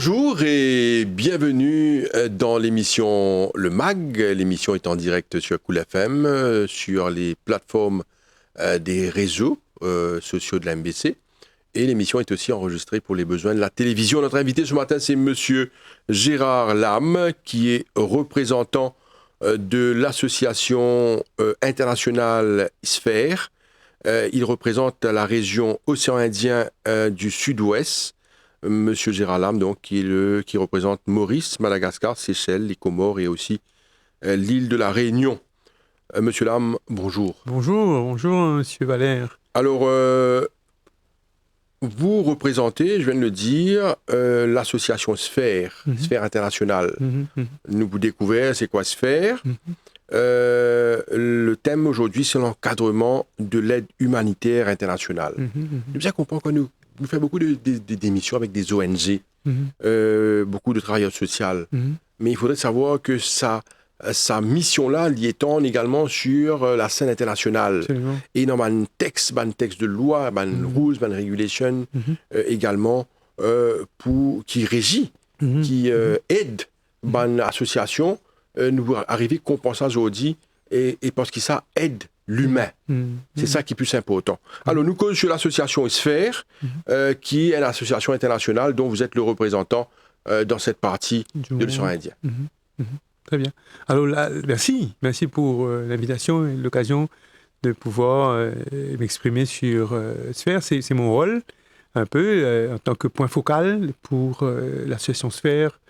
Bonjour et bienvenue dans l'émission Le Mag. L'émission est en direct sur Cool FM, sur les plateformes des réseaux sociaux de la MBC. Et l'émission est aussi enregistrée pour les besoins de la télévision. Notre invité ce matin, c'est Monsieur Gérard Lame, qui est représentant de l'association internationale Sphère. Il représente la région Océan Indien du Sud-Ouest. Monsieur Gérard Lame, donc, qui représente Maurice, Madagascar, Seychelles, les Comores et aussi l'île de la Réunion. Monsieur Lame, bonjour. Bonjour, Monsieur Valère. Alors, vous représentez, je viens de le dire, l'association Sphère, Sphère internationale. Nous vous découvrons, c'est quoi Sphère? Le thème aujourd'hui, c'est l'encadrement de l'aide humanitaire internationale. Je bien comprendre que nous faisons beaucoup d'émissions avec des ONG, beaucoup de travailleurs sociaux. Mais il faudrait savoir que sa mission-là, elle y étend également sur la scène internationale. Absolument. Et dans un texte de loi, rules, regulation, également, qui régit, qui aide l'association, nous arriver à compenser aujourd'hui, et parce que ça aide l'humain. C'est ça qui est plus important. Alors, nous connaissons l'association Sphère, qui est une association internationale dont vous êtes le représentant dans cette partie de l'océan Indien. Très bien. Alors, là, merci pour l'invitation et l'occasion de pouvoir m'exprimer sur Sphère. C'est mon rôle, un peu, en tant que point focal pour l'association Sphère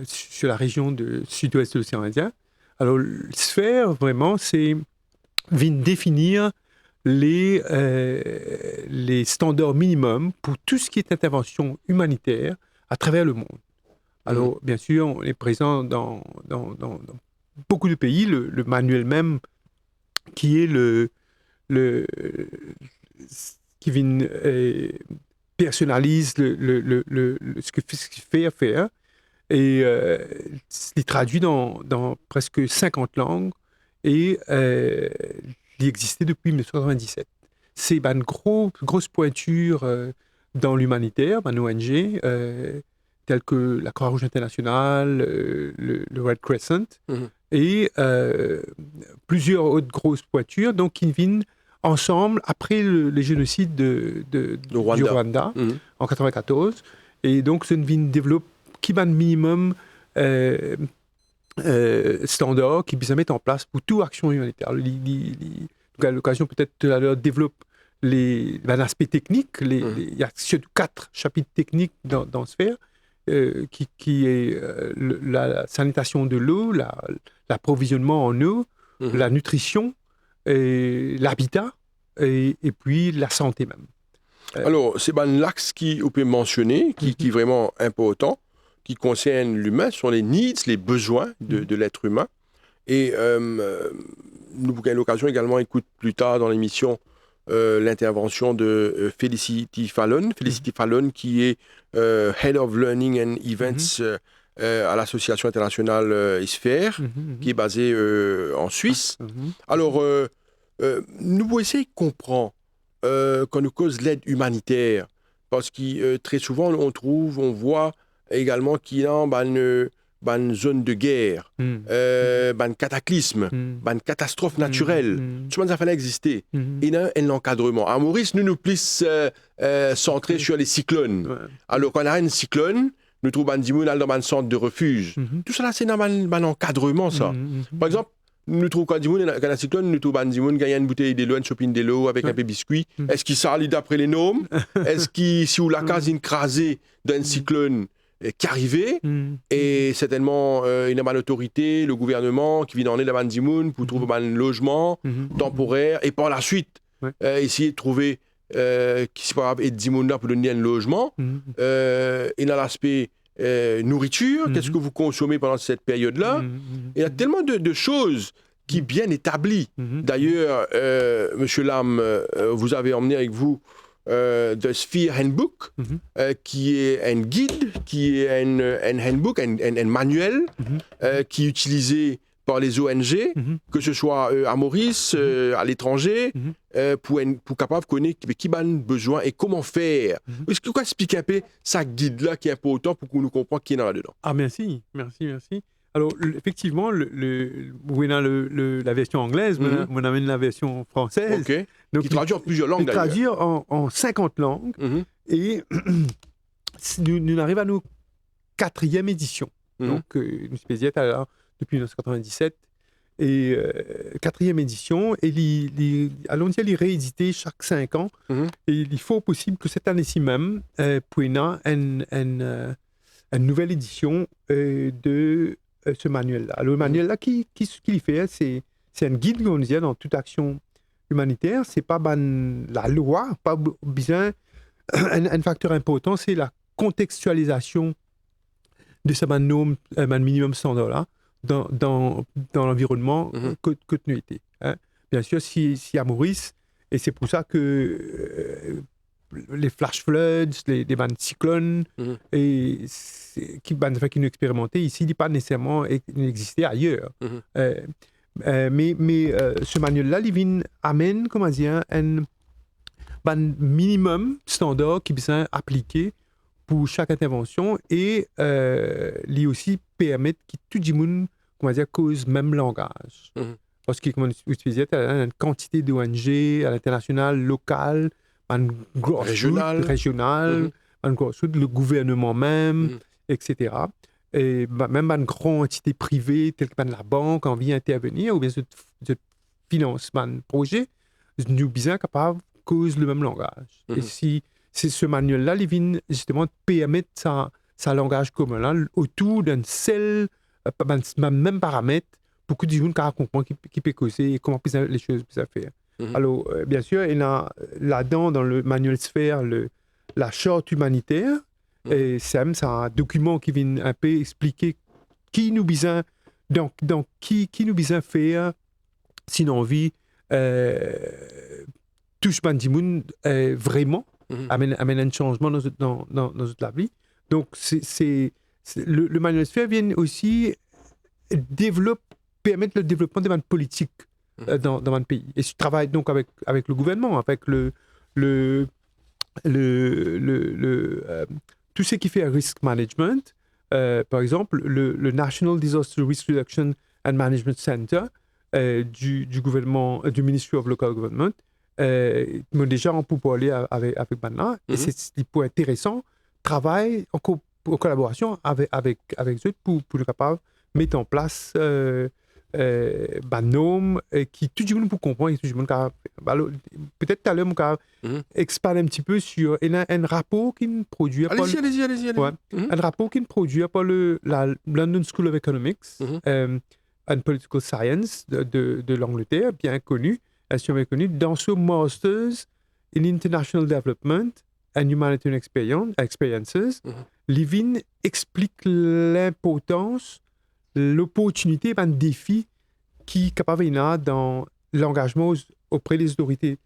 sur la région du sud-ouest de l'océan Indien. Alors, Sphère, vraiment, c'est vient définir les standards minimums pour tout ce qui est intervention humanitaire à travers le monde. Alors, bien sûr, on est présent dans beaucoup de pays. Le manuel même, qui est qui vient personnalise ce qu'il fait à faire, et il traduit dans presque 50 langues, et il existait depuis 1997. C'est une grosse pointure dans l'humanitaire, une ONG, telles que la Croix-Rouge internationale, le Red Crescent, et plusieurs autres grosses pointures, donc qui viennent ensemble après les génocides du Rwanda en 1994. Et donc, ça vient développer qui va un minimum standard qui puisse mettre en place pour toute action humanitaire. À l'occasion, peut-être tout à l'heure, développe l'aspect technique. Il y a surtout 4 chapitres techniques dans Sphère, qui est la sanitation de l'eau, l'approvisionnement en eau, la nutrition, l'habitat, et puis la santé même. Alors, c'est l'axe qu'on peut mentionner, qui est vraiment important, qui concerne l'humain, sont les needs, les besoins de l'être humain. Et nous avons l'occasion également d'écouter plus tard dans l'émission l'intervention de Felicity Fallon. Felicity Fallon, qui est Head of Learning and Events à l'association internationale Sphère, qui est basée en Suisse. Alors, nous voulons essayer de comprendre quand nous cause l'aide humanitaire, parce que très souvent, on voit également qu'il y a une zone de guerre, un cataclysme, une catastrophe naturelle. Tout ça fallait exister. Il y a un encadrement. À Maurice, nous plus centrés sur les cyclones. Alors, quand on a un cyclone, nous trouvons dans un centre de refuge. Tout ça, c'est un encadrement, ça. Par exemple, nous trouvons quand un cyclone, nous trouvons gagner une bouteille de l'eau, une chopine de l'eau avec un peu de biscuit. Est-ce qu'il s'allie d'après les normes? Est-ce que si la case est écrasée d'un cyclone qui arrivait, et certainement il y a une autorité, le gouvernement qui vient en aider à pour trouver un logement temporaire, et par la suite essayer de trouver qui se peut aider pour donner un logement. Et dans l'aspect nourriture, qu'est-ce que vous consommez pendant cette période-là? Il y a tellement de choses qui sont bien établies. D'ailleurs, Monsieur Lame, vous avez emmené avec vous The Sphere Handbook, qui est un guide, qui est un handbook, un manuel qui est utilisé par les ONG, que ce soit à Maurice, à l'étranger, pour capable de connaître qui a besoin et comment faire. Est-ce que vous pouvez expliquer un peu ça guide-là qui est important pour qu'on nous comprenne qui est là-dedans? Ah, merci. Alors, effectivement, vous avez la version anglaise, on amène la version française. OK. Donc, Qui traduit en plusieurs langues, d'ailleurs. Traduire en 50 langues. Et nous arrivons à nos 4e édition. Donc, nous sommes là depuis 1997. Et 4e édition. Et allons dire, les rééditer chaque 5 ans. Et il faut possible que cette année-ci même, pour une nouvelle édition de ce manuel-là. Alors, le manuel-là, ce qu'il fait, c'est un guide, on dit, dans toute action humanitaire. C'est pas la loi, pas besoin. Un facteur important, c'est la contextualisation de ce minimum standard-là dans l'environnement que nous étions. Hein. Bien sûr, si à Maurice, et c'est pour ça que les flash floods, les cyclones, et qui nous expérimenter ici, il pas nécessairement existé ailleurs. Mais ce manuel-là, il amène, comment dire, un minimum standard qui peut appliquer pour chaque intervention et lui aussi permettre que tout le monde, comment dire, cause même langage. Parce que, comme vous disiez, il y a une quantité d'ONG à l'international, local, régional, le gouvernement même, etc. Et même une grande entité privée, telle que la banque, en vient intervenir, ou bien ce financement de projet, nous sommes capables de causer le même langage. Et si c'est ce manuel-là, il vient justement permettre ça langage commun-là autour d'un seul, même paramètre, pour que les gens comprennent qui peut causer et comment les choses peuvent faire. Alors, bien sûr, il y a là-dedans, dans le manuel Sphère, la charte humanitaire. Et c'est un document qui vient un peu expliquer qui nous besoin, qui nous besoin faire, si nous envie, touche Bandimoun vraiment, amène un changement dans notre vie. Donc, le manuel Sphère vient aussi permettre le développement de politique dans mon pays. Et je travaille donc avec le gouvernement, avec tout ce qui fait risk management. Par exemple, le National Disaster Risk Reduction and Management Center du gouvernement, du Ministry of Local Government, déjà on peut parler avec maintenant, et c'est intéressant, travaille en collaboration avec eux pour être capable de mettre en place normes qui tout le monde peut comprendre et tout le monde peut-être tout à l'heure on expande un petit peu sur un rapport qui est produit par allez-y. Un rapport qui est produit par la London School of Economics and Political Science de l'Angleterre, bien connu, dans ce Masters in International Development and Humanitarian Experiences. Levin explique l'importance, l'opportunité, le défi qui est capable dans l'engagement auprès des autorités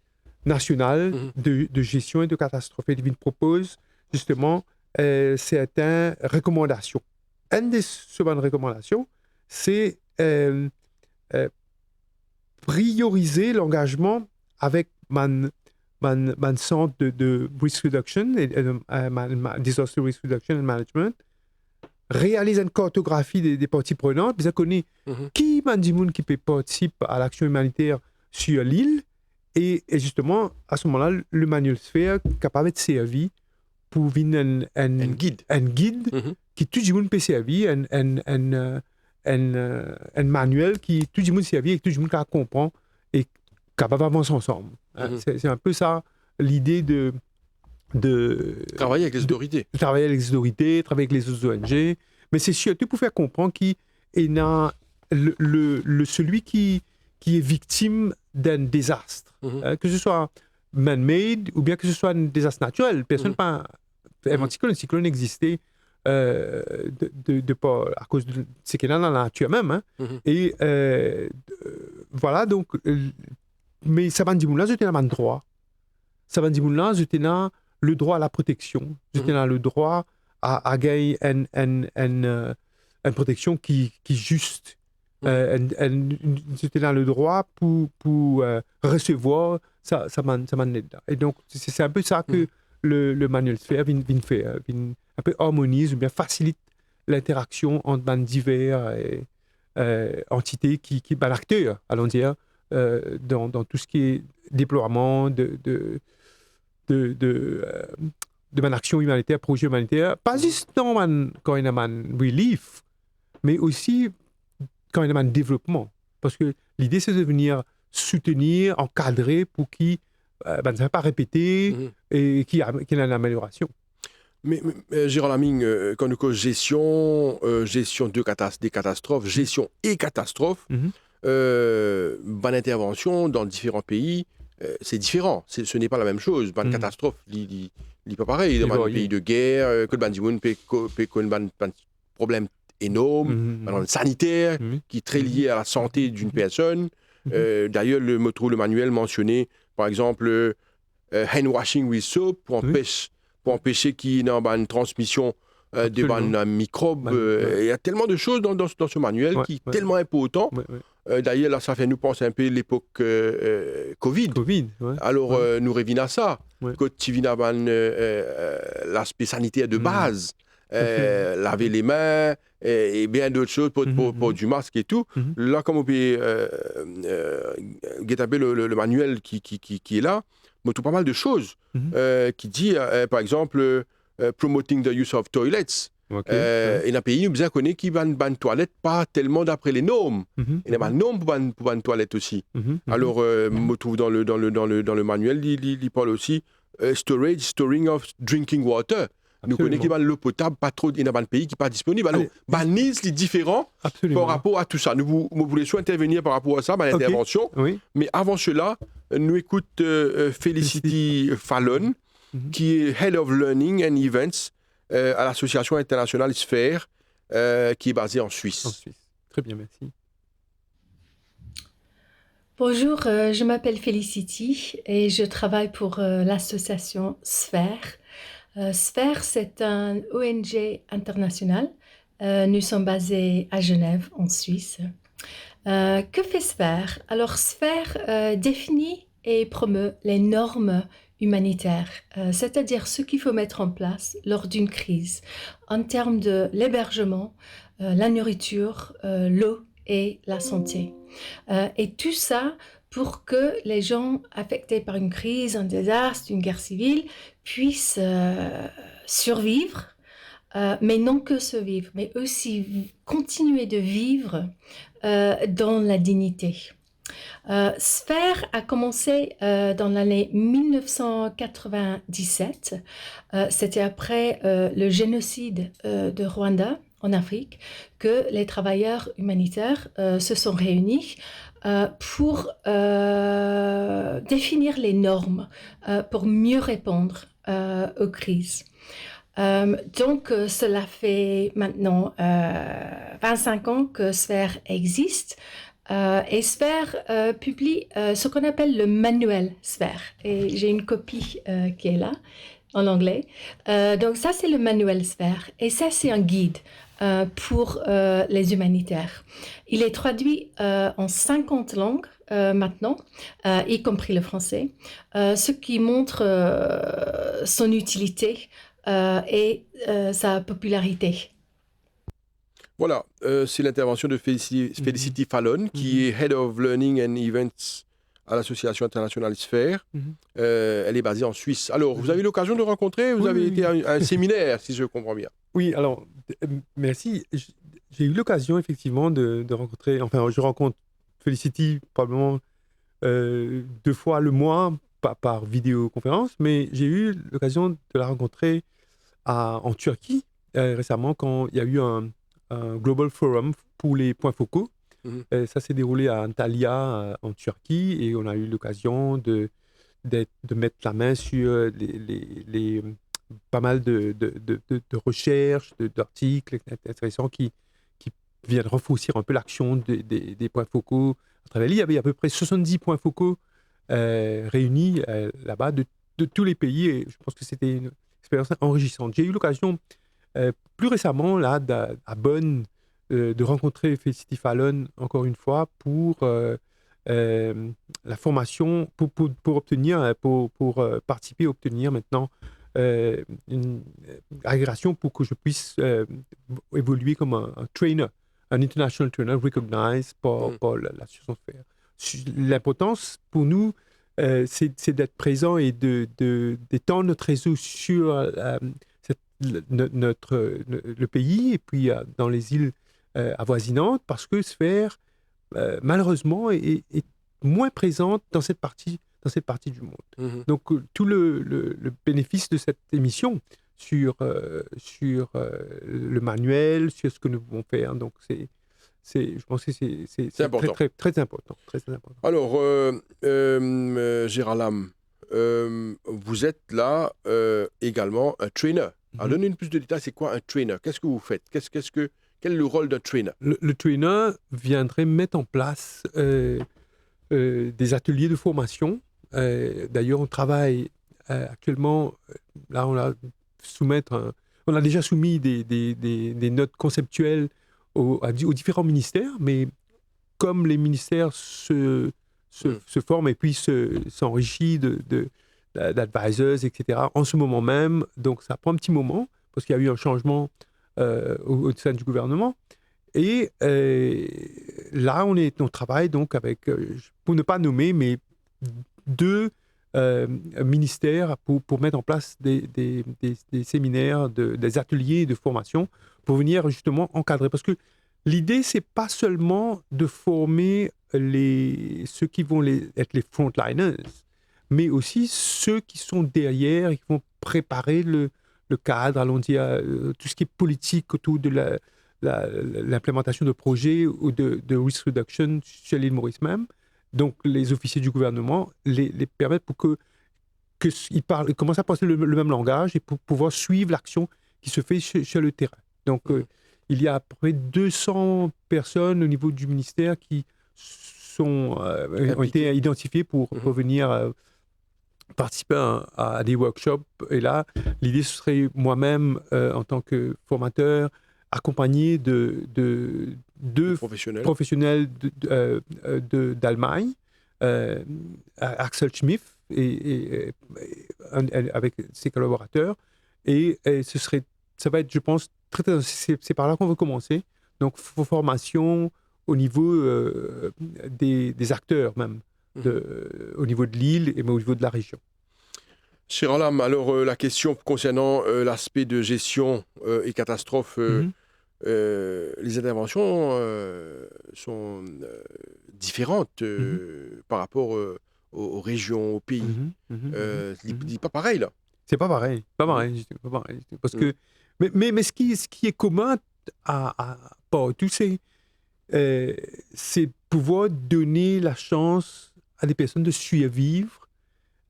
nationales de gestion et de catastrophes. Levin propose justement certaines recommandations. Une des bonnes recommandations, c'est prioriser l'engagement avec mon centre de risk reduction et disaster risk reduction and management, réaliser une cartographie des parties prenantes, bien connaître qui qui peut participer à l'action humanitaire sur l'île, et justement à ce moment-là le manuel Sphère capable de servir pour venir un guide qui tout le monde peut servir, un manuel qui tout le monde servir et tout le monde comprend et capable d'avancer ensemble. C'est un peu ça l'idée de travailler avec les autorités. Travailler avec les autorités, travailler avec les autres ONG, mais c'est surtout pour faire comprendre qu'il y a celui qui est victime d'un désastre, que ce soit man-made ou bien que ce soit un désastre naturel. Personne pas inventé un cyclone existait à cause de ce qu'il y a dans la nature même. Et voilà, donc, mais ça va dire là, j'étais dans le droit. Ça va dire là, j'étais dans le droit à la protection. J'étais dans le droit à gagner une protection qui est juste. C'était dans le droit pour recevoir ça manette. Et donc, c'est un peu ça que le manuel Sphère vient faire, vient un peu harmonise ou bien facilite l'interaction entre divers entités acteurs, allons dire, dans tout ce qui est déploiement de action humanitaire, projet humanitaire, pas juste quand il y a un relief, mais aussi quand il y a un développement. Parce que l'idée, c'est de venir soutenir, encadrer pour qu'il ne va pas répéter et qu'il y ait une amélioration. Mais Gérald Laming, quand nous cause gestion des catastrophes, gestion et catastrophe, bonne intervention dans différents pays, c'est différent. Ce n'est pas la même chose. Bonne catastrophe, il n'est pas pareil. Dans un pays de guerre, que le problème énorme, sanitaire, qui est très lié à la santé d'une personne. D'ailleurs, le manuel mentionnait, par exemple, hand washing with soap pour empêcher qu'il y ait une transmission de microbes. Il y a tellement de choses dans ce manuel qui est tellement important. D'ailleurs, là, ça fait nous penser un peu l'époque Covid. Alors, nous revenons à ça. Quand tu viens l'aspect sanitaire de base, laver les mains et bien d'autres choses pour du masque et tout. Là, comme on peut guetter le manuel qui est là, mais tout pas mal de choses qui dit, par exemple, promoting the use of toilets. Et dans le pays, nous bien connaît qui va une toilette pas tellement d'après les normes. Il y a des normes pour une toilette aussi. Alors, me trouve dans le manuel, il parle aussi storing of drinking water. Nous connaissons que l'eau potable, pas trop, il y a un pays qui n'est pas disponible. Alors, Nice, c'est différent par rapport à tout ça. Nous voulons soit intervenir par rapport à ça, l'intervention. Mais avant cela, nous écoutons Felicity Fallon, qui est Head of Learning and Events à l'association internationale Sphère, qui est basée en Suisse. En Suisse. Très bien, merci. Bonjour, je m'appelle Felicity et je travaille pour l'association Sphère. Sphère, c'est un ONG international. Nous sommes basés à Genève, en Suisse. Que fait Sphère? Alors, Sphère définit et promeut les normes humanitaires, c'est-à-dire ce qu'il faut mettre en place lors d'une crise, en termes de l'hébergement, la nourriture, l'eau et la santé. Et tout ça pour que les gens affectés par une crise, un désastre, une guerre civile puissent survivre, mais non que survivre, mais aussi continuer de vivre dans la dignité. Sphère a commencé dans l'année 1997. C'était après le génocide de Rwanda en Afrique que les travailleurs humanitaires se sont réunis pour définir les normes pour mieux répondre aux crises. Donc, cela fait maintenant 25 ans que Sphère existe. Et Sphère publie ce qu'on appelle le manuel Sphère. Et j'ai une copie qui est là, en anglais. Donc ça, c'est le manuel Sphère. Et ça, c'est un guide pour les humanitaires. Il est traduit en 50 langues maintenant, y compris le français, ce qui montre son utilité et sa popularité. Voilà, c'est l'intervention de Felicity Fallon, qui est Head of Learning and Events à l'Association internationale Sphère. Elle est basée en Suisse. Alors, vous avez eu l'occasion de rencontrer, vous avez été à un séminaire, si je comprends bien. Oui, alors, merci. J'ai eu l'occasion, effectivement, de rencontrer, enfin, je rencontre Felicity probablement 2 fois le mois par vidéoconférence, mais j'ai eu l'occasion de la rencontrer en Turquie récemment quand il y a eu un Global Forum pour les points focaux. Ça s'est déroulé à Antalya, en Turquie, et on a eu l'occasion de mettre la main sur pas mal de recherches, d'articles intéressants qui viennent renforcer un peu l'action des points focaux à travers l'île. Il y avait à peu près 70 points focaux réunis là-bas de tous les pays, et je pense que c'était une expérience enrichissante. J'ai eu l'occasion plus récemment, là, à Bonn, de rencontrer Felicity Fallon encore une fois pour la formation, pour obtenir, pour participer, obtenir maintenant une agrégation pour que je puisse évoluer comme un trainer, un international trainer recognized par l'association Sphère. L'importance pour nous, c'est d'être présent et d'étendre notre réseau sur le pays et puis dans les îles avoisinantes, parce que Sphère, malheureusement, est moins présente dans cette partie du monde. Donc, tout le bénéfice de cette émission sur le manuel, sur ce que nous pouvons faire, donc je pense que c'est important. Très, très, très important. Alors, Gérald Lam, vous êtes là également un trainer. Alors, donnez-nous plus de détails. C'est quoi un trainer? Qu'est-ce que vous faites? Quel est le rôle d'un trainer? Le trainer viendrait mettre en place des ateliers de formation. D'ailleurs, on travaille actuellement, là, on a déjà soumis des notes conceptuelles aux différents ministères, mais comme les ministères se forment et puis s'enrichissent d'advisors, etc., en ce moment même, donc ça prend un petit moment, parce qu'il y a eu un changement au sein du gouvernement. Et là, on travaille donc avec, pour ne pas nommer, mais 2 ministères pour mettre en place des séminaires, des ateliers de formation pour venir justement encadrer. Parce que l'idée, c'est pas seulement de former ceux qui vont être les frontliners, mais aussi ceux qui sont derrière et qui vont préparer le cadre, allons dire, tout ce qui est politique autour de l'implémentation de projets ou de risk reduction chez l'île Maurice même. Donc, les officiers du gouvernement les permettent pour qu'ils commencent à penser le même langage et pour pouvoir suivre l'action qui se fait sur le terrain. Donc, il y a à peu près 200 personnes au niveau du ministère qui ont été identifiées pour venir participer à des workshops. Et là, l'idée, ce serait moi-même, en tant que formateur, accompagné de 2 professionnels d'Allemagne, Axel Schmiff et avec ses collaborateurs. Et ça va être, je pense, c'est par là qu'on veut commencer. Donc, formation au niveau des acteurs même, au niveau de l'île et au niveau de la région. Gérald Lam, alors la question concernant l'aspect de gestion et catastrophe, les interventions sont différentes par rapport aux régions, aux pays. C'est pas pareil, là. C'est pas pareil. Parce que, mais ce qui est commun à tous c'est pouvoir donner la chance à des personnes de survivre,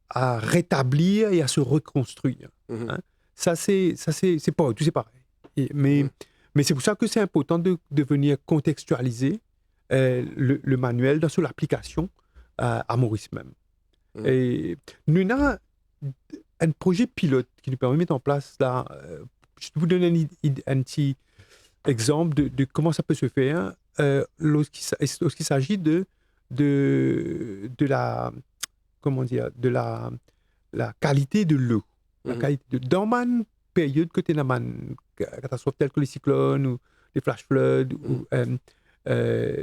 à rétablir et à se reconstruire. Hein? Ça, c'est pas tout, c'est pareil. Mais c'est pour ça que c'est important de venir contextualiser le manuel sur l'application à Maurice même. Et nous avons un projet pilote qui nous permet de mettre en place là. Je vais vous donner un petit exemple de comment ça peut se faire lorsqu'il s'agit de la qualité de l'eau. Dans une période que tu as une catastrophe telle que les cyclones ou les flash floods,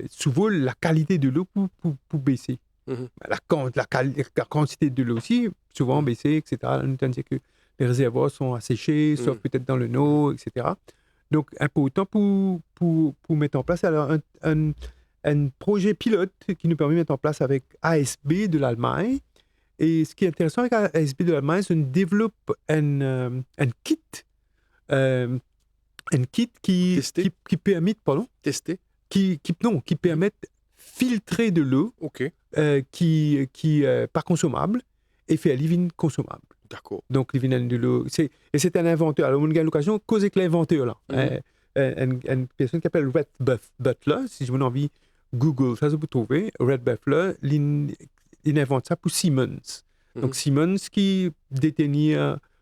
souvent la qualité de l'eau pour baisser. La quantité de l'eau aussi, souvent baisser, etc. On dit que les réservoirs sont asséchés, sauf peut-être dans le Nord, etc. Donc, important pour mettre en place alors, un projet pilote qui nous permet de mettre en place avec ASB de l'Allemagne. Et ce qui est intéressant avec ASB de l'Allemagne, c'est qu'on développe un kit qui permet, qui permet de filtrer de l'eau qui pas consommable et faire living consommable. D'accord. Donc, living de l'eau. Et c'est un inventeur. Alors, on a eu l'occasion de causer avec l'inventeur, là. Une personne qui s'appelle Red Butler. Si je vous en envie, Google, ça vous trouvez. Red Butler, il invente ça pour Siemens. Donc, Siemens qui détenait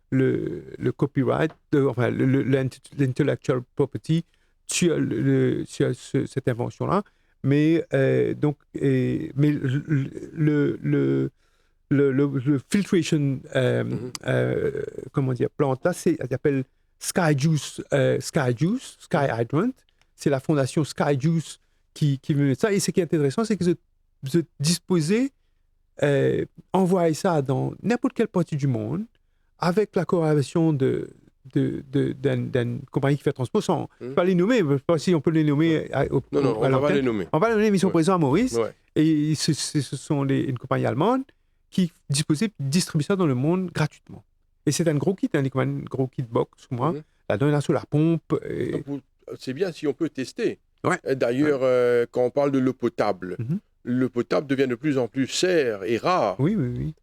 le copyright, enfin, l'intellectual property cette invention-là. Mais le filtration, comment dire, plante là, elle s'appelle Sky Hydrant. C'est la fondation Sky Juice qui met ça. Et ce qui est intéressant, c'est que vous êtes disposé envoyer ça dans n'importe quelle partie du monde avec la collaboration d'une compagnie qui fait transport sans pas les nommer, je ne sais pas si on peut les nommer. Non, on ne va pas les nommer. On va les nommer, mais ils sont présents à Maurice. Ouais. Et ce sont une compagnie allemande qui disposait de distribuer ça dans le monde gratuitement. Et c'est un gros kit, un gros kit box, moi. Là-dedans, il y a sur la pompe. C'est bien si on peut tester. Ouais. D'ailleurs, quand on parle de l'eau potable, l'eau potable devient de plus en plus chère et rare. Oui.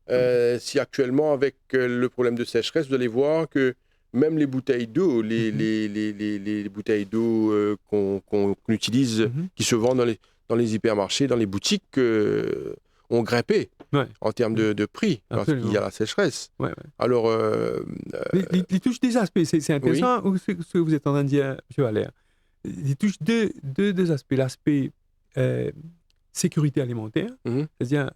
Si actuellement, avec le problème de sécheresse, vous allez voir que même les bouteilles d'eau, les bouteilles d'eau qu'on utilise, qui se vendent dans les hypermarchés, dans les boutiques, ont grimpé en termes de prix, parce qu'il y a la sécheresse. Alors, il touche des aspects, c'est intéressant ce que vous êtes en train de dire, M. Valère. Il touche deux aspects. L'aspect sécurité alimentaire, c'est-à-dire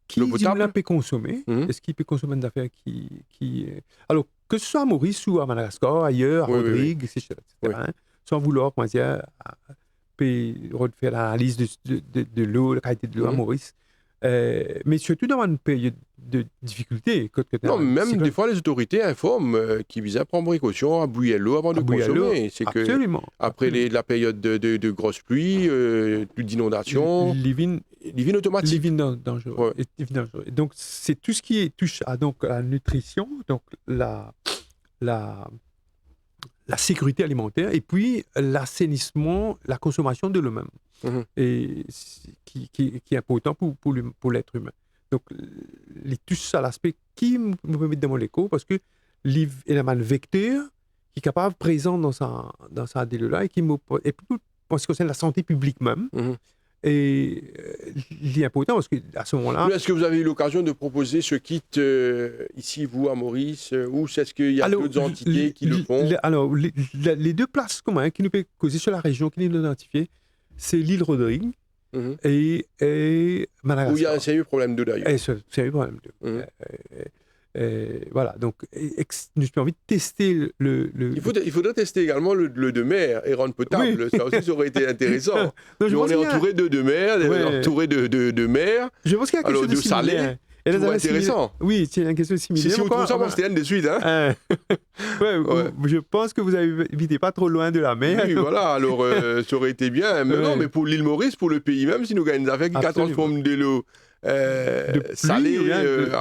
qui Zimla peut consommer, est-ce qu'il peut consommer une affaire qui... Alors, que ce soit à Maurice ou à Madagascar, ailleurs, à Rodrigue, etc. Hein, sans vouloir, comment dire, faire l'analyse de l'eau, la qualité de l'eau à Maurice. Mais surtout dans une période de difficulté. Non, même des fois, les autorités informent qu'ils visent à prendre précaution, à bouillir l'eau avant de consommer. C'est que après la période de grosses pluies, d'inondations, l'ivine automatique. L'ivine dangereux. Donc, c'est tout ce qui touche à la nutrition, donc la sécurité alimentaire, et puis l'assainissement, la consommation de l'eau même. Et qui est important pour l'être humain. Donc, il touche à l'aspect qui me permet de demander l'écho, parce que il y a un vecteur qui est capable, présent dans sa délai-là, et pour ce qui concerne la santé publique même. Et il est important parce qu'à ce moment-là... Est-ce que vous avez eu l'occasion de proposer ce kit ici, vous, à Maurice, ou est-ce qu'il y a d'autres entités qui le font? Alors, les deux places communes qui nous peuvent causer sur la région, qui nous identifier, c'est l'île Rodrigue et Madagascar. Où il y a un sérieux problème d'eau d'ailleurs. Sérieux problème d'eau. Voilà, donc j'ai envie de tester Il faudrait tester également le de mer et rendre potable. Ça aussi, ça aurait été intéressant. On est entouré de mer, entouré de mer. Je pense qu'il y a quelque chose de salé. C'est intéressant. Oui, c'est une question similaire. Si vous trouvez ça, c'était de suite. Hein? Je pense que vous n'habitez pas trop loin de la mer. Oui, voilà, alors ça aurait été bien. Mais non, mais pour l'île Maurice, pour le pays même, si nous gagnons des affaires qui transforment de l'eau salée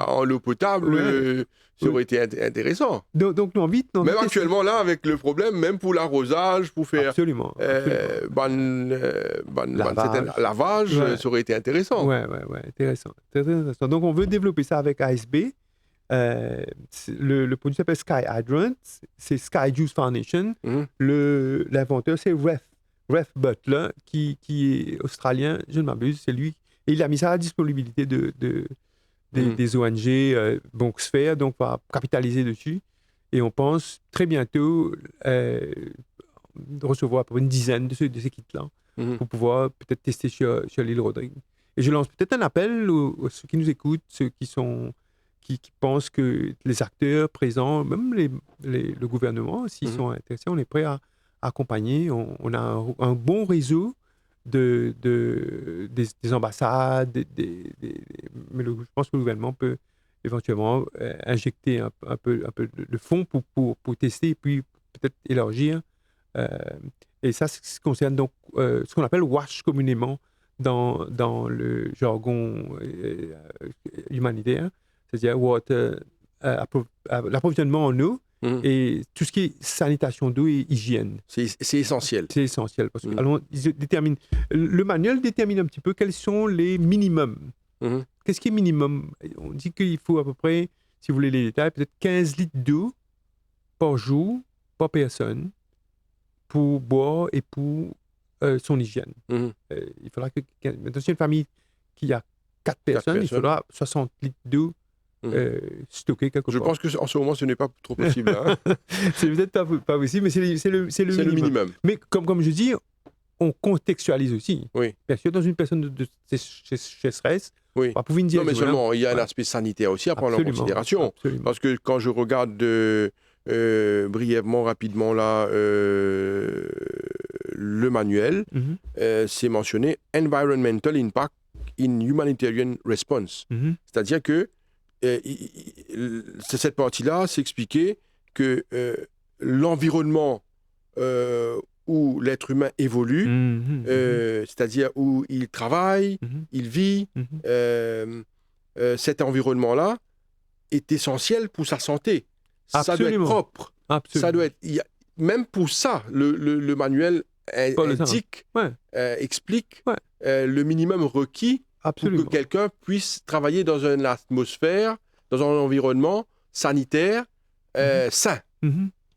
en eau potable, ça aurait été intéressant. Donc, non, vite. Même actuellement, là, avec le problème, même pour l'arrosage, pour faire lavage, ça aurait été intéressant. Oui, intéressant. Donc, on veut développer ça avec ASB. Le produit s'appelle Sky Hydrant. C'est Sky Juice Foundation. L'inventeur, c'est Ref Butler, qui est australien, je ne m'abuse, c'est lui. Et il a mis ça à la disponibilité des ONG Sphère, donc on va capitaliser dessus. Et on pense très bientôt recevoir à peu près une dizaine de ces kits-là pour pouvoir peut-être tester sur l'île Rodrigue. Et je lance peut-être un appel aux ceux qui nous écoutent, ceux qui pensent que les acteurs présents, même le gouvernement, s'ils sont intéressés, on est prêt à accompagner. On a un bon réseau des ambassades, mais je pense que le gouvernement peut éventuellement injecter un peu de fonds pour tester et puis peut-être élargir. Et ça, c'est ce qui concerne donc ce qu'on appelle WASH communément dans le jargon humanitaire, c'est-à-dire l'approvisionnement en eau. Et tout ce qui est sanitation d'eau et hygiène. C'est essentiel. C'est essentiel. Parce que, alors, le manuel détermine un petit peu quels sont les minimums. Qu'est-ce qui est minimum? On dit qu'il faut à peu près, si vous voulez les détails, peut-être 15 litres d'eau par jour, par personne, pour boire et pour son hygiène. Il faudra que... Maintenant, c'est une famille qui a 4 personnes, il faudra 60 litres d'eau stocké quelque Je part. pense qu'en ce moment, ce n'est pas trop possible. Hein. C'est peut-être pas possible, mais c'est le minimum. Mais comme je dis, on contextualise aussi. Oui. Bien sûr, dans une personne de sécheresse, Oui. on va pouvoir dire... Non, mais seulement, il y a un aspect sanitaire aussi à prendre en considération. Absolument. Parce que quand je regarde brièvement, rapidement, là, le manuel, c'est mentionné « Environmental Impact in Humanitarian Response ». C'est-à-dire que cette partie-là, c'est expliquer que l'environnement où l'être humain évolue, c'est-à-dire où il travaille, il vit, cet environnement-là est essentiel pour sa santé. Absolument. Ça doit être propre. Absolument. Ça doit être, même pour ça, le manuel indique, explique le minimum requis Absolument. pour que quelqu'un puisse travailler dans une atmosphère, dans un environnement sanitaire sain.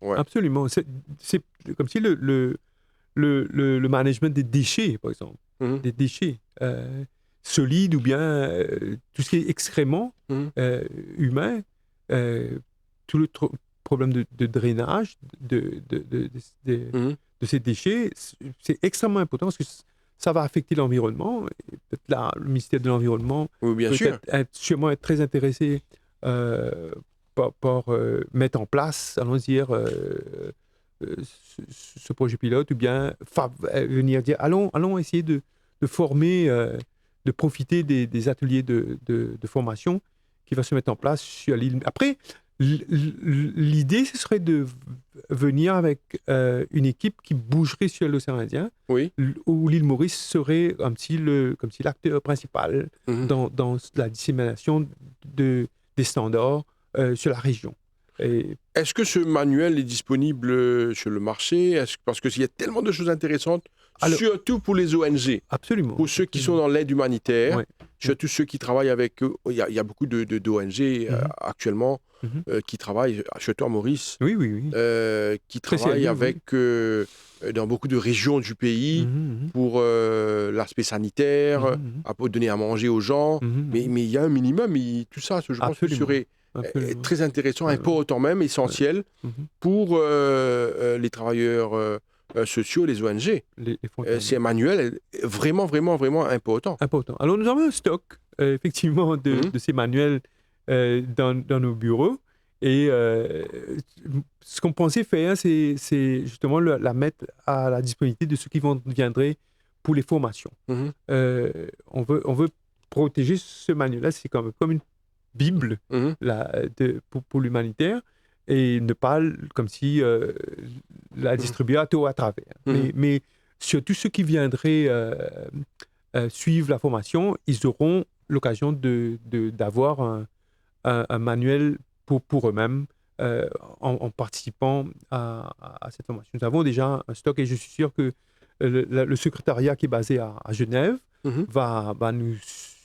Ouais. Absolument. C'est comme si le management des déchets, par exemple, des déchets solides ou bien tout ce qui est excréments humains, tout le problème de drainage de ces déchets, c'est extrêmement important parce que ça va affecter l'environnement. Peut-être là, le ministère de l'Environnement peut sûrement être très intéressé par mettre en place, allons dire, ce projet pilote, ou bien venir dire allons essayer de former, de profiter des ateliers de formation qui va se mettre en place sur l'île. Après, l'idée, ce serait de venir avec une équipe qui bougerait sur l'océan Indien, où l'île Maurice serait comme si l'acteur principal dans la dissémination des standards sur la région. Est-ce que ce manuel est disponible sur le marché? Parce qu'il y a tellement de choses intéressantes, surtout pour les ONG. Absolument. Pour ceux qui sont dans l'aide humanitaire, surtout ceux qui travaillent avec eux. Il y a beaucoup d'ONG actuellement qui travaillent, surtout à Maurice, qui travaillent avec, dans beaucoup de régions du pays pour l'aspect sanitaire, pour donner à manger aux gens. Mais il y a un minimum, tout ça, je pense que ce serait très intéressant, important même, essentiel pour les travailleurs sociaux, les ONG. C'est un manuel vraiment, vraiment, vraiment important. Alors, nous avons un stock, effectivement, de ces manuels dans nos bureaux. Et ce qu'on pensait faire, c'est justement la mettre à la disponibilité de ceux qui viendraient pour les formations. On veut protéger ce manuel-là, c'est comme une Bible pour l'humanitaire, et ne pas comme si la distribuer à tout à travers. Mais surtout ceux qui viendraient suivre la formation, ils auront l'occasion d'avoir un manuel pour eux-mêmes en participant à cette formation. Nous avons déjà un stock et je suis sûr que le secrétariat qui est basé à Genève va nous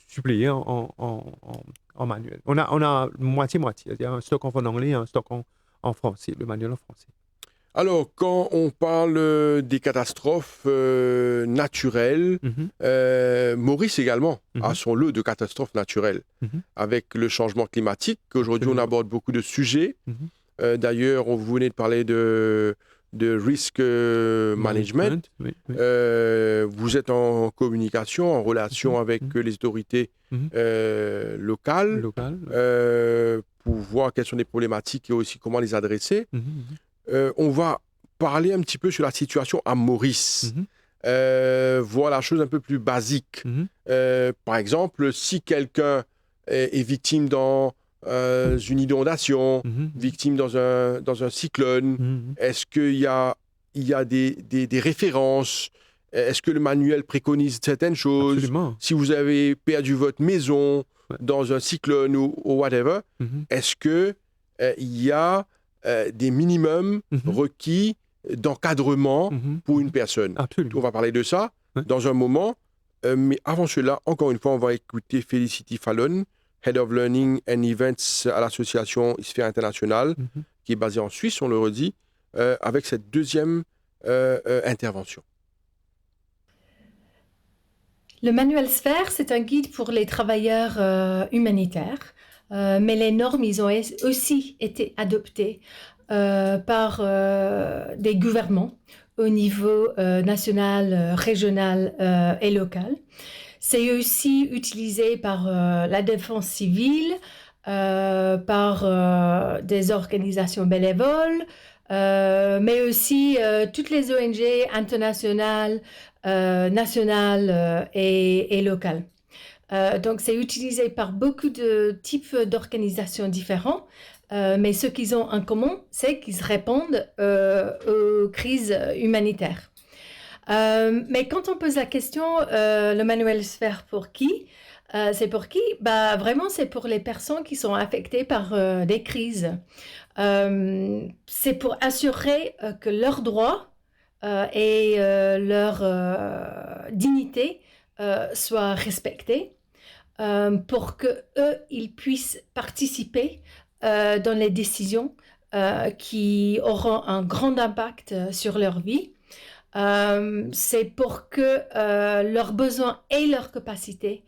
suppléer en manuel. On a moitié-moitié, c'est-à-dire un stock en anglais et un stock en français, le manuel en français. Alors, quand on parle des catastrophes naturelles, Maurice également a son lot de catastrophes naturelles. Avec le changement climatique, aujourd'hui on aborde beaucoup de sujets. D'ailleurs, vous venez de parler de risk management. Vous êtes en communication, en relation avec les autorités locales pour voir quelles sont les problématiques et aussi comment les adresser. On va parler un petit peu sur la situation à Maurice, voir la chose un peu plus basique. Par exemple, si quelqu'un est victime dans une inondation, victime dans un cyclone, est-ce qu'il y a des références? Est-ce que le manuel préconise certaines choses? Absolument. Si vous avez perdu votre maison dans un cyclone ou whatever, est-ce qu'il y a des minimums requis d'encadrement pour une personne? Absolument. On va parler de ça dans un moment. Mais avant cela, encore une fois, on va écouter Felicity Fallon, Head of Learning and Events à l'association Sphère Internationale, qui est basée en Suisse, on le redit, avec cette deuxième intervention. Le manuel Sphère, c'est un guide pour les travailleurs humanitaires. mais les normes, ils ont aussi été adoptées par des gouvernements au niveau national, régional et local. C'est aussi utilisé par la défense civile, par des organisations bénévoles, mais aussi toutes les ONG internationales, nationales et locales. Donc, c'est utilisé par beaucoup de types d'organisations différents, mais ce qu'ils ont en commun, c'est qu'ils répondent aux crises humanitaires. Mais quand on pose la question, le manuel Sphère pour qui? C'est pour qui? Bah, vraiment, c'est pour les personnes qui sont affectées par des crises. C'est pour assurer que leurs droits et leur dignité soient respectés, pour que eux, ils puissent participer dans les décisions qui auront un grand impact sur leur vie. C'est pour que leurs besoins et leurs capacités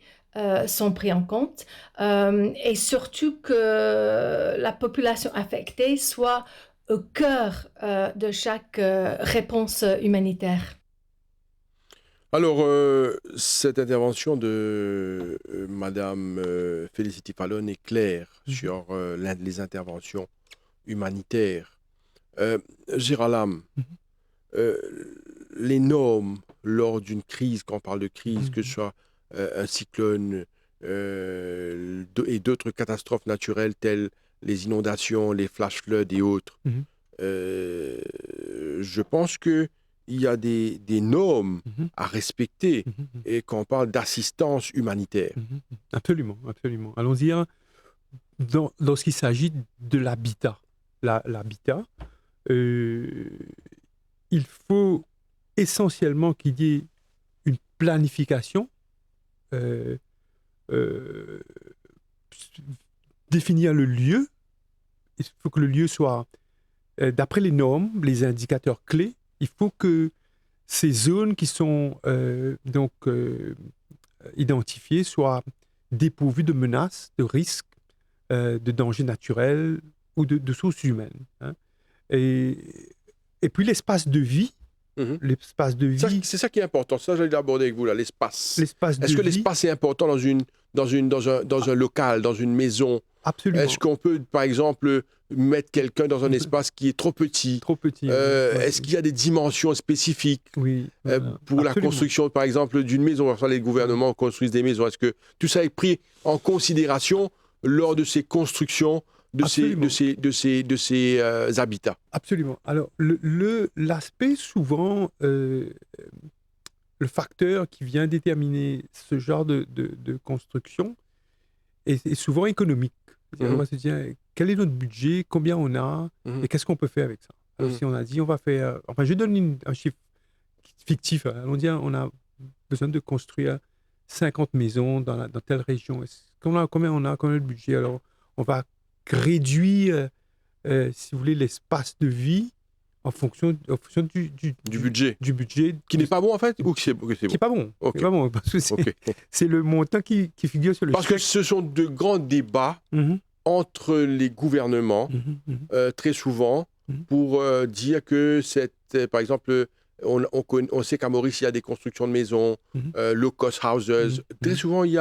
sont pris en compte, et surtout que la population affectée soit au cœur de chaque réponse humanitaire. Alors, cette intervention de Madame Felicity Fallon est claire sur les interventions humanitaires. Gérald Lam, les normes lors d'une crise, quand on parle de crise, que ce soit un cyclone et d'autres catastrophes naturelles telles les inondations, les flash floods et autres, je pense qu'il y a des normes à respecter et quand on parle d'assistance humanitaire. Absolument, absolument. Allons-y, hein. Lorsqu'il s'agit de l'habitat, l'habitat, il faut essentiellement qu'il y ait une planification, définir le lieu. Il faut que le lieu soit, d'après les normes, les indicateurs clés, il faut que ces zones qui sont identifiées soient dépourvues de menaces, de risques, de dangers naturels ou de sources humaines. Hein. Et puis l'espace de vie. L'espace de vie. C'est ça qui est important. Ça, j'allais l'aborder avec vous, là, l'espace. Est-ce que vie, l'espace est important dans un local, dans une maison? Absolument. Est-ce qu'on peut, par exemple, mettre quelqu'un dans un espace qui est trop petit? Trop petit. Est-ce qu'il y a des dimensions spécifiques pour la construction, par exemple, d'une maison? Enfin, les gouvernements construisent des maisons. Est-ce que tout ça est pris en considération lors de ces constructions de ces habitats? Absolument. Alors, l'aspect souvent, le facteur qui vient déterminer ce genre de construction est souvent économique. On va se dire, quel est notre budget, combien on a, et qu'est-ce qu'on peut faire avec ça? Alors, si on a dit, on va faire... Enfin, je donne un chiffre fictif. On dit, on a besoin de construire 50 maisons dans telle région. Combien on a, combien de budget? Alors, on va réduire, si vous voulez, l'espace de vie en fonction du budget. Du budget. Qui n'est pas bon, en fait, ou qui est bon? Qui n'est pas bon. Okay. Qui est pas bon, parce que c'est le montant qui figure sur le chèque. Parce que ce sont de grands débats entre les gouvernements, très souvent, pour dire que par exemple, on sait qu'à Maurice, il y a des constructions de maisons, low-cost houses. Très souvent, il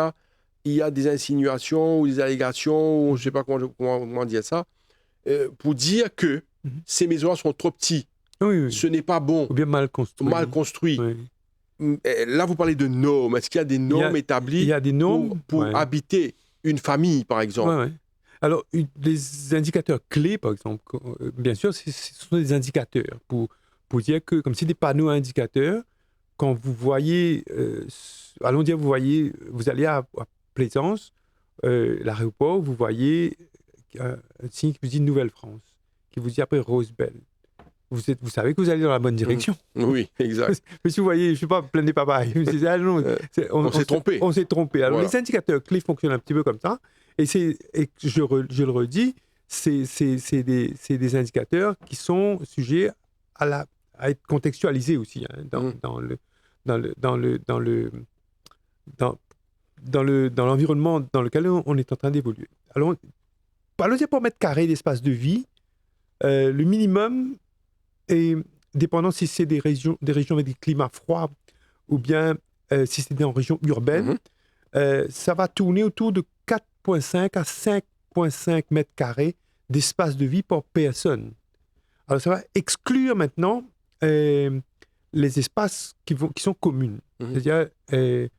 y a des insinuations ou des allégations, ou je ne sais pas comment dire ça, pour dire que ces maisons sont trop petites. Oui. Ce n'est pas bon. Ou bien mal construit. Oui. Là, vous parlez de normes. Est-ce qu'il y a des normes établies il y a des normes, pour habiter une famille, par exemple? Oui. Alors, des indicateurs clés, par exemple, bien sûr, ce sont des indicateurs pour dire que, comme si des panneaux indicateurs, quand vous voyez, allons dire, vous allez à Plaisance, l'aéroport, vous voyez un signe qui vous dit Nouvelle-France, qui vous dit après Rosebell. Vous savez que vous allez dans la bonne direction. Oui, exact. Mais si vous voyez, je ne suis pas plein des papaye. On s'est trompé. On s'est trompé. Alors, voilà. Les indicateurs clés fonctionnent un petit peu comme ça. Et je le redis, c'est des indicateurs qui sont sujets à être contextualisés aussi dans l'environnement dans lequel on est en train d'évoluer. Alors, allons-y pour mètre carré d'espace de vie, le minimum est dépendant si c'est des régions avec des climats froids ou bien si c'est en région urbaine, ça va tourner autour de 4,5 à 5,5 mètres carrés d'espace de vie par personne. Alors, ça va exclure maintenant les espaces qui sont communs. C'est-à-dire les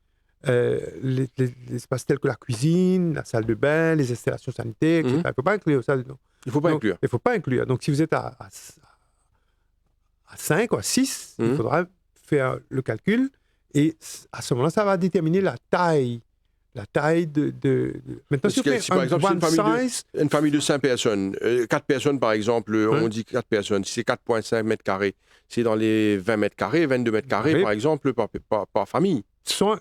espaces tels que la cuisine, la salle de bain, les installations sanitaires, etc. Il ne faut pas inclure ça dedans. Il ne faut pas inclure. Il ne faut pas inclure. Donc, si vous êtes à 5 ou à 6, il faudra faire le calcul. Et à ce moment-là, ça va déterminer la taille de... Maintenant, si par exemple, c'est une famille de 5 personnes, 4 personnes par exemple, on dit 4 personnes, si c'est 4,5 mètres carrés, c'est dans les 20 mètres carrés, 22 mètres carrés par exemple, par famille. Sans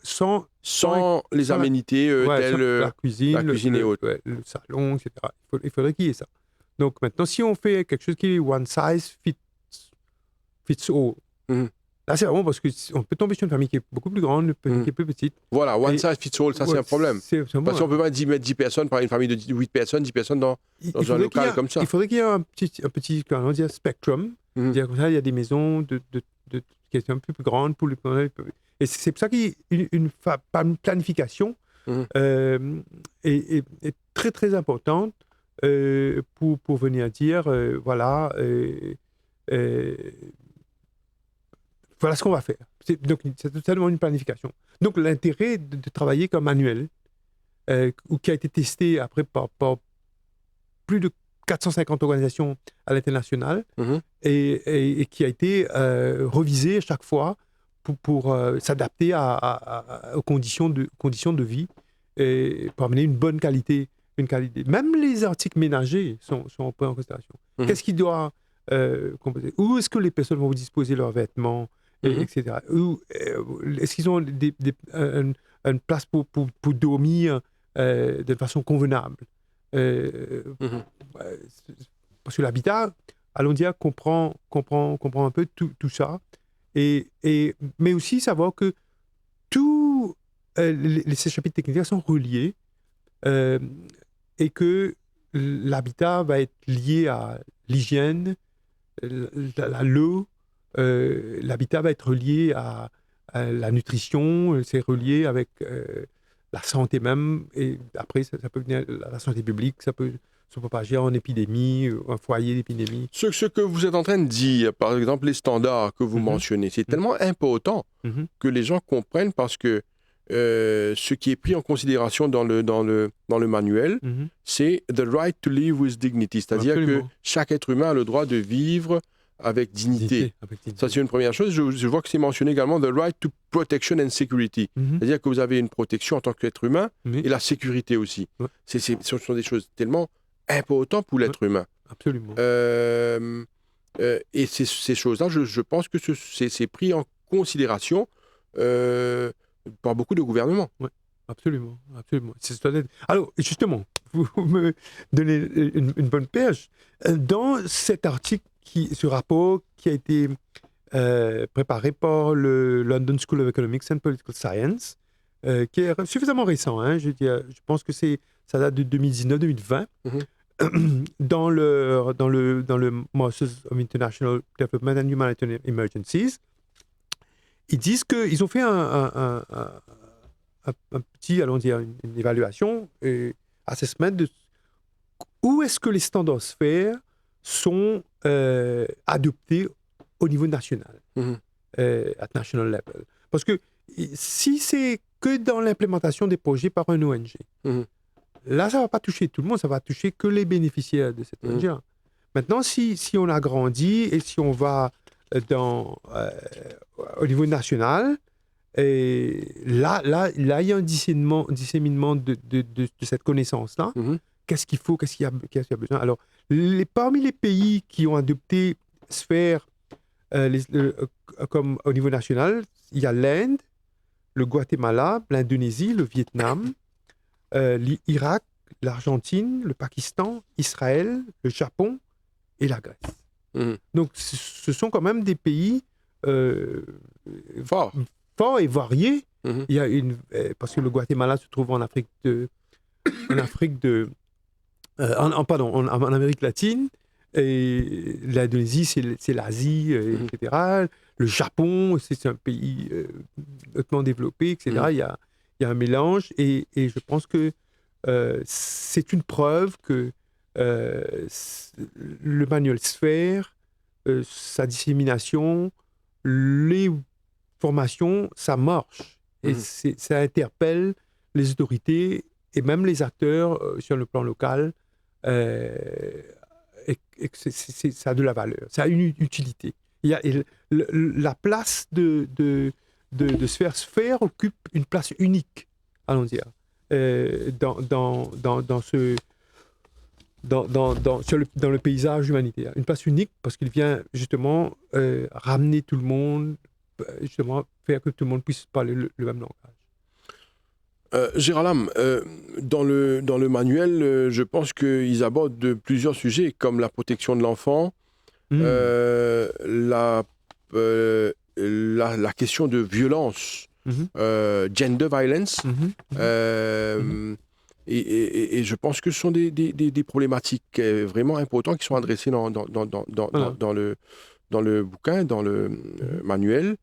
les aménités telles la cuisine et autres. Le salon, etc. Il faudrait qu'il y ait ça. Donc maintenant, si on fait quelque chose qui est one size fits all, là, c'est vraiment parce qu'on peut tomber sur une famille qui est beaucoup plus grande, qui est plus petite. Voilà, one size fits all, ça c'est un problème. Parce qu'on ne peut pas mettre 10 personnes par une famille de 8 personnes, 10 personnes dans un local comme ça. Il faudrait qu'il y ait un petit comment dire, spectrum. C'est-à-dire comme ça, il y a des maisons qui sont un peu plus grandes pour les... Et c'est pour ça qu'il y a une planification est très, très importante pour venir dire, voilà ce qu'on va faire. Donc, c'est totalement une planification. Donc, l'intérêt de travailler comme manuel, qui a été testé après par plus de 450 organisations à l'international et qui a été revisé à chaque fois pour s'adapter aux conditions de vie et pour amener une bonne qualité. Même les articles ménagers sont un peu en considération. Qu'est-ce qui doit composer? Où est-ce que les personnes vont disposer leurs vêtements, etc. Est-ce qu'ils ont une place pour dormir de façon convenable? Parce que l'habitat, allons dire, comprend un peu tout ça. Mais aussi savoir que tous ces chapitres techniques sont reliés et que l'habitat va être lié à l'hygiène, l'eau, l'habitat va être relié à la nutrition, c'est relié avec la santé même, et après ça peut venir la santé publique, ça peut se propager en épidémie, un foyer d'épidémie. Ce que vous êtes en train de dire, par exemple les standards que vous mentionnez, c'est tellement important que les gens comprennent, parce que ce qui est pris en considération dans le manuel, c'est « the right to live with dignity », c'est-à-dire que chaque être humain a le droit de vivre avec dignité. Ça, c'est une première chose. Je vois que c'est mentionné également « the right to protection and security », c'est-à-dire que vous avez une protection en tant qu'être humain et la sécurité aussi. Ce sont des choses tellement importantes pour l'être humain. Absolument. Et ces choses-là, je pense que c'est pris en considération par beaucoup de gouvernements. Oui, absolument. Alors, justement, vous me donnez une bonne perche. Dans cet article, ce rapport qui a été préparé par le London School of Economics and Political Science, qui est suffisamment récent, je pense que ça date de 2019-2020, dans le Masters of International Development and Humanitarian Emergencies, ils disent qu'ils ont fait un petit, allons dire, une évaluation, assessment de où est-ce que les standards sphères sont adoptés au niveau national, at national level. Parce que si c'est que dans l'implémentation des projets par un ONG, là, ça ne va pas toucher tout le monde, ça va toucher que les bénéficiaires de cette ONG. Maintenant, si on agrandit et si on va au niveau national, et là, il y a un disséminement de cette connaissance-là. Qu'est-ce qu'il faut, qu'est-ce qu'il y a besoin? Alors, parmi les pays qui ont adopté Sphère comme au niveau national, il y a l'Inde, le Guatemala, l'Indonésie, le Vietnam, l'Irak, l'Argentine, le Pakistan, Israël, le Japon et la Grèce. Donc, ce sont quand même des pays forts et variés. Il y a parce que le Guatemala se trouve en Afrique de en Amérique latine. Et l'Indonésie, c'est l'Asie, etc. Le Japon, c'est un pays hautement développé, etc. Il y a un mélange. Et je pense que c'est une preuve que le manuel Sphère, sa dissémination, les formations, ça marche. Et ça interpelle les autorités et même les acteurs sur le plan local. Et que ça a de la valeur, ça a une utilité. La place de Sphère occupe une place unique, allons dire, dans le paysage humanitaire. Une place unique parce qu'il vient justement ramener tout le monde, justement faire que tout le monde puisse parler le même langage. Gérald, dans le manuel, je pense qu'ils abordent plusieurs sujets comme la protection de l'enfant, la question de violence, gender violence, et je pense que ce sont des problématiques vraiment importantes qui sont adressées dans le bouquin, dans le manuel.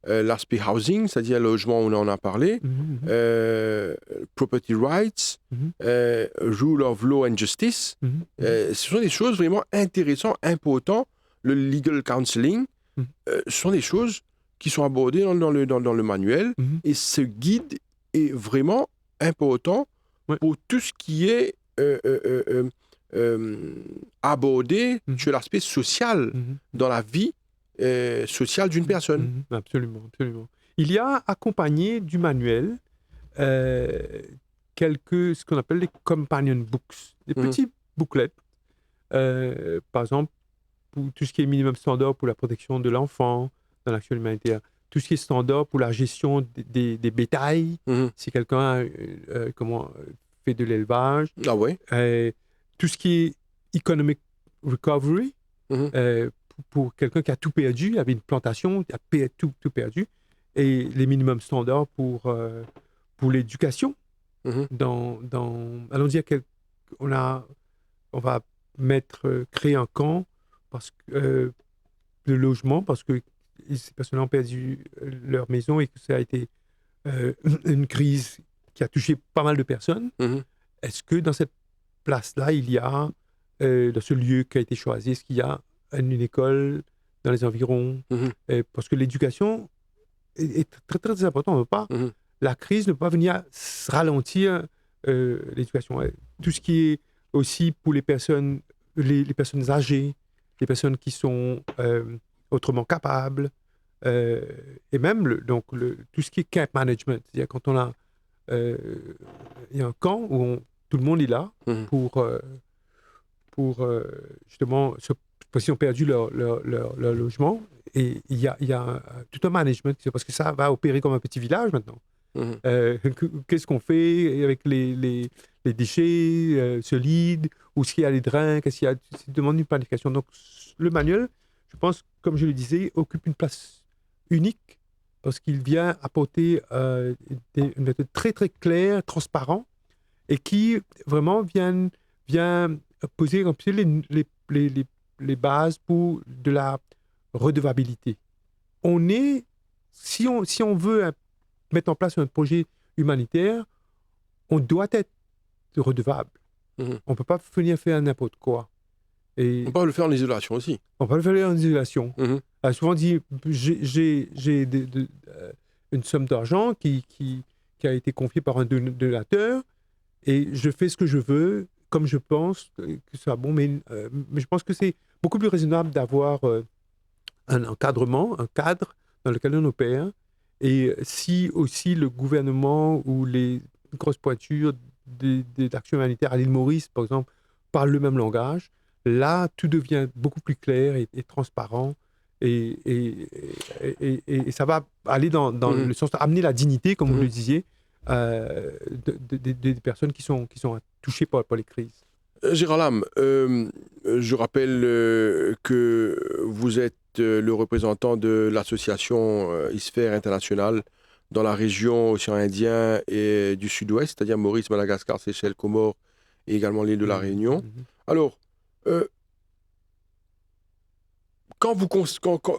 L'aspect housing, c'est-à-dire le logement, on en a parlé, property rights, rule of law and justice. Ce sont des choses vraiment intéressantes, importantes. Le legal counseling, ce sont des choses qui sont abordées dans le manuel. Et ce guide est vraiment important pour tout ce qui est abordé sur l'aspect social dans la vie sociale d'une personne. Absolument, absolument. Il y a accompagné du manuel ce qu'on appelle les companion books, des petits booklets, par exemple, pour tout ce qui est minimum standard pour la protection de l'enfant dans l'action humanitaire, tout ce qui est standard pour la gestion des bétails, si quelqu'un fait de l'élevage, tout ce qui est economic recovery, pour quelqu'un qui a tout perdu, il avait une plantation, il a tout perdu, et les minimums standards pour l'éducation. Allons dire qu'on va créer un camp de logement parce que ces personnes ont perdu leur maison et que ça a été une crise qui a touché pas mal de personnes. Est-ce que dans cette place-là, il y a, dans ce lieu qui a été choisi, est-ce qu'il y a une école dans les environs, parce que l'éducation est très, très importante. La crise ne peut pas venir ralentir l'éducation. Tout ce qui est aussi pour les personnes âgées, les personnes qui sont autrement capables, et même tout ce qui est camp management, c'est-à-dire quand il y a un camp où tout le monde est là pour justement parce qu'ils ont perdu leur logement, et il y a tout un management, parce que ça va opérer comme un petit village maintenant. Qu'est-ce qu'on fait avec les déchets solides, où est-ce qu'il y a les drains, qu'est-ce qu'il y a, ça demande une planification. Donc le manuel, je pense, comme je le disais, occupe une place unique parce qu'il vient apporter une méthode très très claire, transparente, et qui vraiment vient poser les bases pour de la redevabilité. Si on veut mettre en place un projet humanitaire, on doit être redevable. On ne peut pas venir faire n'importe quoi. Et on peut le faire en isolation aussi. On peut le faire en isolation. Souvent dit, j'ai une somme d'argent qui a été confiée par un donateur, et je fais ce que je veux, comme je pense que ce soit bon, mais je pense que c'est beaucoup plus raisonnable d'avoir un encadrement, un cadre dans lequel on opère. Et si aussi le gouvernement ou les grosses pointures d'action humanitaire à l'île Maurice, par exemple, parlent le même langage, là, tout devient beaucoup plus clair et transparent. Et ça va aller dans le sens d'amener la dignité, comme vous le disiez, des personnes qui sont touchées par les crises. Gérald, je rappelle que vous êtes le représentant de l'association ISFER internationale dans la région océan Indien et du Sud-Ouest, c'est-à-dire Maurice, Madagascar, Seychelles, Comores et également l'île de la Réunion. Alors,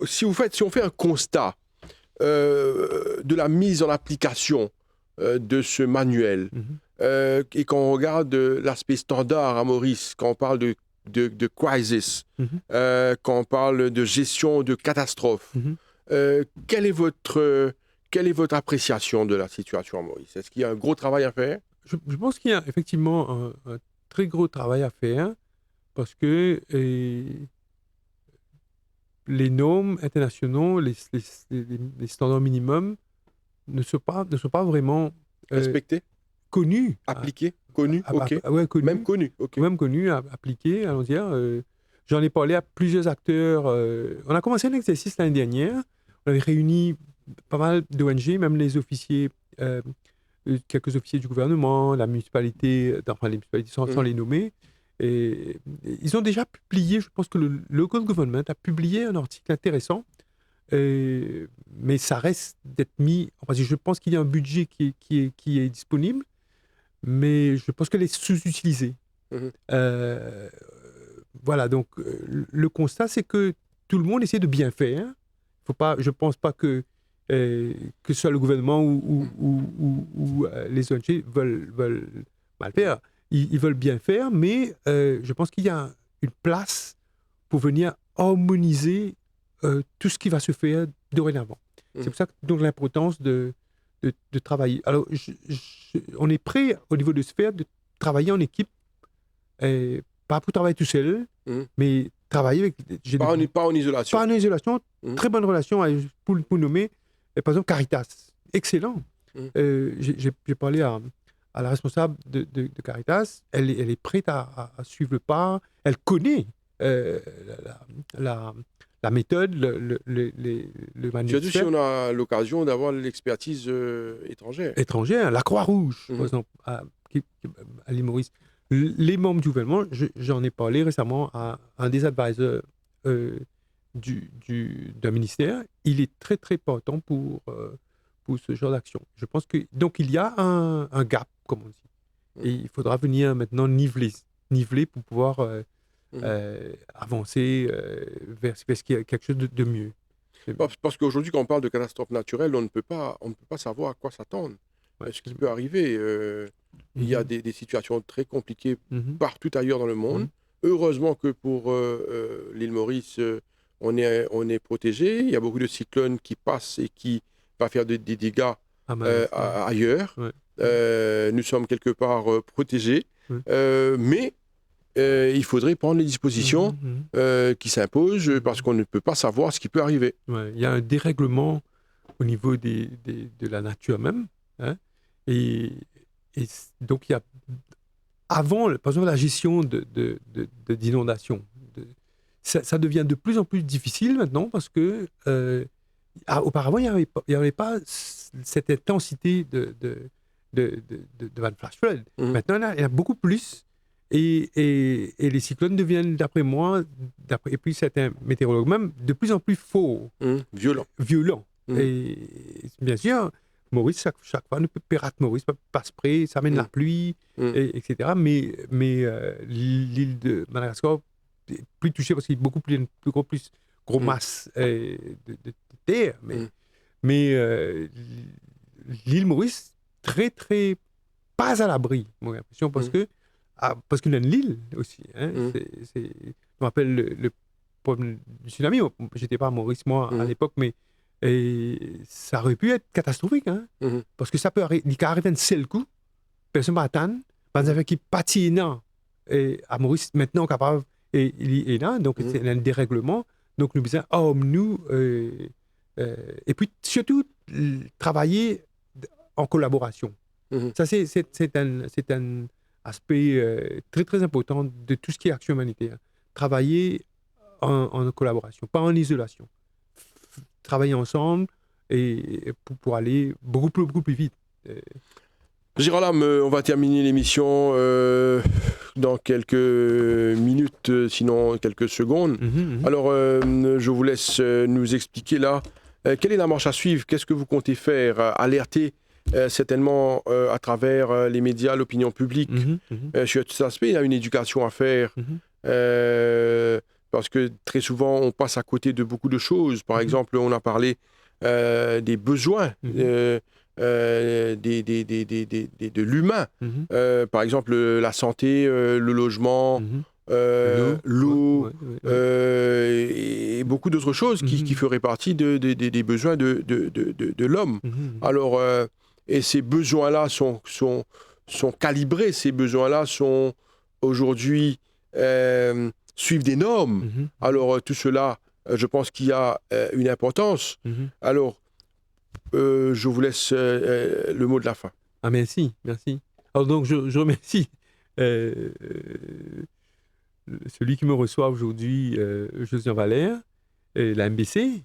si on fait un constat de la mise en application de ce manuel, et quand on regarde l'aspect standard à Maurice, quand on parle de crisis, quand on parle de gestion de catastrophe, quelle est votre appréciation de la situation à Maurice? Est-ce qu'il y a un gros travail à faire? Je pense qu'il y a effectivement un très gros travail à faire parce que les normes internationaux, les standards minimums ne sont pas vraiment Respecté? connus. Appliqué? Connu? Ok. Ouais, connus. Même connu? Ok. Même connus, appliqués, allons dire. J'en ai parlé à plusieurs acteurs. On a commencé un exercice l'année dernière. On avait réuni pas mal d'ONG, même les officiers, quelques officiers du gouvernement, la municipalité, enfin les municipalités sans les nommer. Et ils ont déjà publié, je pense que le local government a publié un article intéressant, mais ça reste d'être mis, parce que je pense qu'il y a un budget qui est disponible, mais je pense qu'elle est sous-utilisée. Voilà, donc le constat, c'est que tout le monde essaie de bien faire. Je ne pense pas que ce soit le gouvernement ou les ONG veulent mal faire. Ils veulent bien faire, mais je pense qu'il y a une place pour venir harmoniser tout ce qui va se faire dorénavant. C'est pour ça que donc l'importance de travailler. Alors, on est prêt au niveau de sphère de travailler en équipe, pas pour travailler tout seul, mais travailler avec... Pas en isolation. Pas en isolation, très bonne relation pour nommer, par exemple, Caritas. Excellent. J'ai parlé à la responsable de Caritas, elle est prête à suivre le pas, elle connaît la méthode, le manuel. Surtout si on a l'occasion d'avoir l'expertise étrangère. Étrangère, la Croix-Rouge, par exemple, à l'île Maurice. Les membres du gouvernement, j'en ai parlé récemment à un des advisors d'un ministère, il est très très important pour ce genre d'action. Je pense que donc il y a un gap, comme on dit, et il faudra venir maintenant niveler pour pouvoir avancer vers quelque chose de mieux. Parce qu'aujourd'hui, quand on parle de catastrophe naturelle, on ne peut pas savoir à quoi s'attendre. Ce qui peut arriver, il y a des situations très compliquées partout ailleurs dans le monde. Heureusement que pour l'île Maurice, on est protégé. Il y a beaucoup de cyclones qui passent et qui vont faire des dégâts ailleurs. Nous sommes quelque part protégés. Mais il faudrait prendre les dispositions qui s'imposent parce qu'on ne peut pas savoir ce qui peut arriver. Il y a un dérèglement au niveau de la nature même. Hein, et donc, il y a, avant, par exemple, la gestion d'inondations, ça devient de plus en plus difficile maintenant parce que auparavant, il n'y avait pas cette intensité de flash flood. Maintenant, il y en a beaucoup plus. Et les cyclones deviennent, d'après moi, et puis certains météorologues même, de plus en plus forts. Violents. Et bien sûr, Maurice, chaque fois, Pirate Maurice passe près, ça amène la pluie, etc. Mais l'île de Madagascar est plus touchée parce qu'il y a beaucoup plus gros masse de terre. Mais l'île Maurice, très, très pas à l'abri, mon impression, parce qu'il y a une île aussi. Hein, je me rappelle le problème du tsunami. J'étais pas à Maurice, moi, à l'époque, mais ça aurait pu être catastrophique. Hein, parce que ça peut arriver. Il arrive un seul coup, personne ne va attendre. Parce qu'il patinant à Maurice, maintenant capable, et il est là, donc c'est un dérèglement. Donc nous disons, et puis surtout, travailler en collaboration. Ça, c'est un aspect très, très important de tout ce qui est action humanitaire. Travailler en collaboration, pas en isolation. Travailler ensemble et pour aller beaucoup plus vite. Girolame, on va terminer l'émission dans quelques minutes, sinon quelques secondes. Alors, je vous laisse nous expliquer là, quelle est la marche à suivre? Qu'est-ce que vous comptez faire? Alerter certainement à travers les médias, l'opinion publique. Sur cet aspect, il y a une éducation à faire. Parce que très souvent, on passe à côté de beaucoup de choses. Par exemple, on a parlé des besoins de l'humain. Par exemple, la santé, le logement, l'eau, et beaucoup d'autres choses qui feraient partie des besoins de l'homme. Alors, et ces besoins-là sont calibrés, ces besoins-là sont aujourd'hui suivent des normes. Alors, tout cela, je pense qu'il y a une importance. Alors, je vous laisse le mot de la fin. Ah, merci. Alors, donc, je remercie celui qui me reçoit aujourd'hui, Josian Valère, la MBC.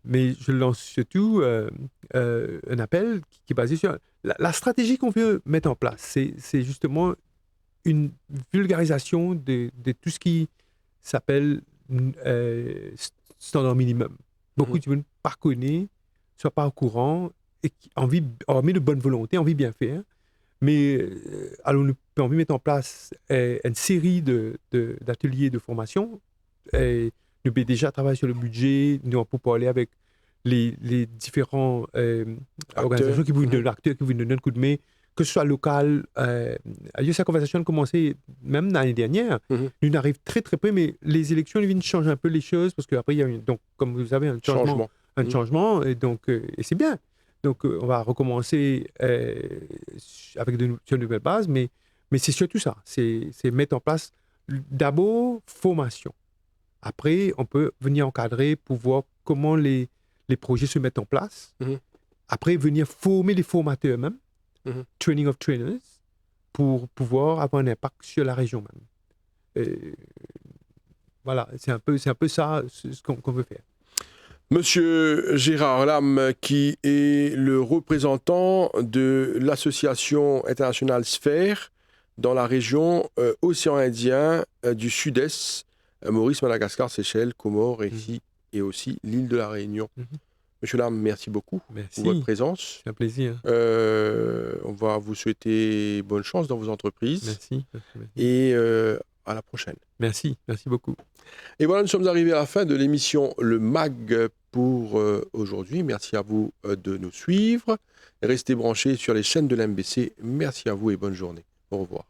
Mais je lance surtout un appel qui est basé sur la stratégie qu'on veut mettre en place. C'est justement une vulgarisation de tout ce qui s'appelle standard minimum. Beaucoup de gens ne pas connaissent, ne sont pas au courant, et qui ont envie de bonne volonté, envie de bien faire. Mais alors, nous avons envie de mettre en place une série d'ateliers de formation. Et nous avons déjà travaillé sur le budget, nous avons parlé avec les différents organisations qui vous donnent l'acteur, qui vous donnent un coup de main, que ce soit local. Cette conversation a commencé même l'année dernière. Nous n'arrivons très très peu, mais les élections viennent changer un peu les choses parce qu'après il y a donc, comme vous savez, un changement, et donc et c'est bien. Donc on va recommencer avec de nouvelles bases, mais c'est surtout ça, c'est mettre en place d'abord formation. Après, on peut venir encadrer pour voir comment les projets se mettent en place. Après, venir former les formateurs eux-mêmes. Training of trainers, pour pouvoir avoir un impact sur la région même. Voilà, c'est un peu ça ce qu'on veut faire. Monsieur Gérard Lam, qui est le représentant de l'association internationale Sphère dans la région océan Indien du Sud-Est, Maurice, Madagascar, Seychelles, Comores, et aussi l'île de la Réunion. Monsieur Lam, merci beaucoup pour votre présence. C'est un plaisir. On va vous souhaiter bonne chance dans vos entreprises. Merci. Et à la prochaine. Merci beaucoup. Et voilà, nous sommes arrivés à la fin de l'émission Le MAG pour aujourd'hui. Merci à vous de nous suivre. Restez branchés sur les chaînes de l'MBC. Merci à vous et bonne journée. Au revoir.